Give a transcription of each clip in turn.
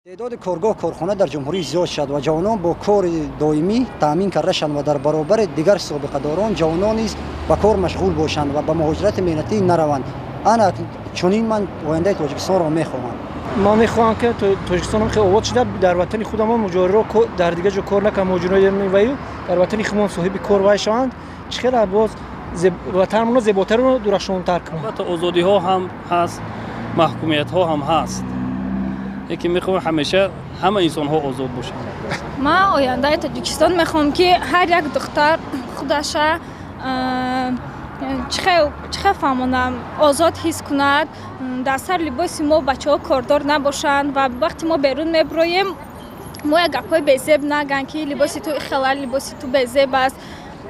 تعداد کارگاه کارخانه در جمهوری زیاد شد و جوانان با کار دائمی تامین کرده شدند و در برابر دیگر سابقه داران جوانان نیز به کار مشغول باشند و به مهاجرت مهنتی نروند. انا چنین من آینده تاجیکستان را میخواهم. ما میخواهم که تاجیکستان هم خیلی آباد شده، در وطن خودمان مجاور را در دیگه جو کار نکنم، مجاور میویو در وطن خودمان صاحب کار وای شوند، چقدر باز وطنمون زیباتر و درخشانتر کنیم. البته آزادی ها هم هست، محکومیت ها هم هست. یکی میخوام همیشه همه انسان ها آزاد باشند. من آینده تاجیکستان میخوام که هر یک دختر خودش چه فهمونم آزاد حس کند، در سر لباس ما بچه ها کاردار نباشند و وقتی ما بیرون میبرویم ما یک گپای بیزیب نگن که لباس تو خلال لباس تو بیزیب است.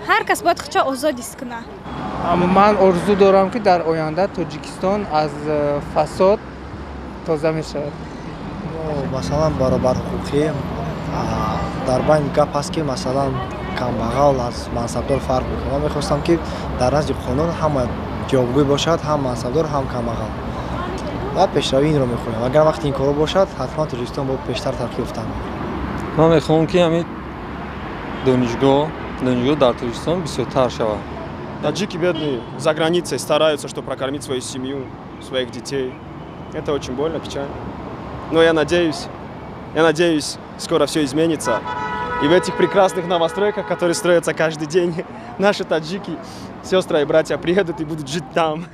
هر کس باید خودش آزاد حس کنه. من آرزو دارم که در آینده تاجیکستان از فساد تازه میشود. مثلا برابر حقوقی در بین گپ است که مثلا کمبغال از منصبدار فرق میکنه. من میخواستم که در نزد قانون هم جوابگوی باشد، هم منصبدار هم کمبغال. و پیشروی این رو میخوایم. اگر وقتی این کارو باشد حتما تاجیکستان باید پیشتر ترقی یافته. من میخوام که همین دانشگاه در Таджикистан бисёртар шавад. Таджики бедные за границей стараются, чтобы прокормить свою семью, своих детей. Это очень больно, печально. Но я надеюсь, скоро все изменится. И в этих прекрасных новостройках, которые строятся каждый день, наши таджики, сестры и братья приедут и будут жить там.